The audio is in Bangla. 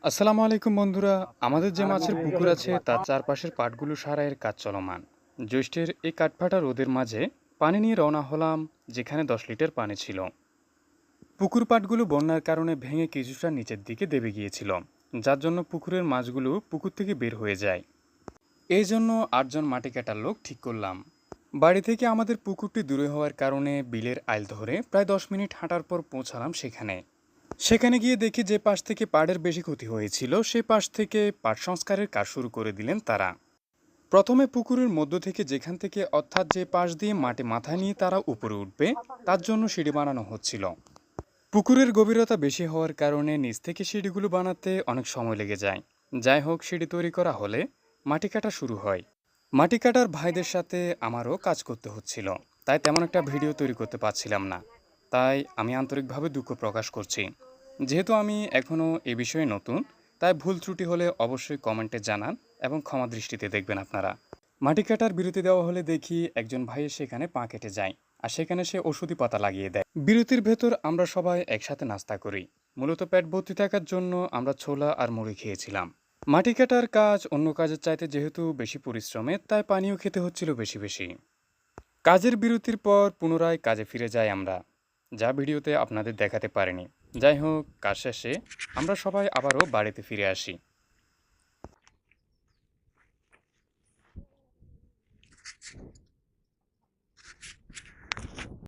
আসসালামু আলাইকুম বন্ধুরা। আমাদের যে মাছের পুকুর আছে তার চারপাশের পাটগুলো সারাইয়ের কাজ চলমান। জ্যৈষ্ঠের এই কাঠফাটা রোদের মাঝে পানি নিয়ে রওনা হলাম, যেখানে 10 লিটার পানি ছিল। পুকুর পাটগুলো বন্যার কারণে ভেঙে কিছুটা নিচের দিকে দেবে গিয়েছিল, যার জন্য পুকুরের মাছগুলো পুকুর থেকে বের হয়ে যায়। এই জন্য 8 জন মাটি কাটার লোক ঠিক করলাম। বাড়ি থেকে আমাদের পুকুরটি দূরে হওয়ার কারণে বিলের আইল ধরে প্রায় 10 মিনিট হাঁটার পর পৌঁছালাম সেখানে। সেখানে গিয়ে দেখি যে পাশ থেকে পাড়ের বেশি ক্ষতি হয়েছিল সে পাশ থেকে পাট সংস্কারের কাজ শুরু করে দিলেন তারা। প্রথমে পুকুরের মধ্য থেকে, যেখান থেকে অর্থাৎ যে পাশ দিয়ে মাটি মাথায় নিয়ে তারা উপরে উঠবে, তার জন্য সিঁড়ি বানানো হচ্ছিল। পুকুরের গভীরতা বেশি হওয়ার কারণে নিচ থেকে সিঁড়িগুলো বানাতে অনেক সময় লেগে যায়। যাই হোক, সিঁড়ি তৈরি করা হলে মাটি কাটা শুরু হয়। মাটি কাটার ভাইদের সাথে আমারও কাজ করতে হচ্ছিল, তাই তেমন একটা ভিডিও তৈরি করতে পারছিলাম না। তাই আমি আন্তরিকভাবে দুঃখ প্রকাশ করছি। যেহেতু আমি এখনও এ বিষয়ে নতুন, তাই ভুল ত্রুটি হলে অবশ্যই কমেন্টে জানান এবং ক্ষমা দৃষ্টিতে দেখবেন আপনারা। মাটি কাটার বিরতি দেওয়া হলে দেখি একজন ভাই সেখানে পা কেটে যায়, আর সেখানে সে ওষুধি পাতা লাগিয়ে দেয়। বিরতির ভেতর আমরা সবাই একসাথে নাস্তা করি। মূলত পেট ভর্তি থাকার জন্য আমরা ছোলা আর মুড়ি খেয়েছিলাম। মাটি কাটার কাজ অন্য কাজের চাইতে যেহেতু বেশি পরিশ্রমের, তাই পানিও খেতে হচ্ছিল বেশি বেশি। কাজের বিরতির পর পুনরায় কাজে ফিরে যাই আমরা, যা ভিডিওতে আপনাদের দেখাতে পারিনি। যাই হোক, কাজ শেষে আমরা সবাই আবারও বাড়িতে ফিরে আসি।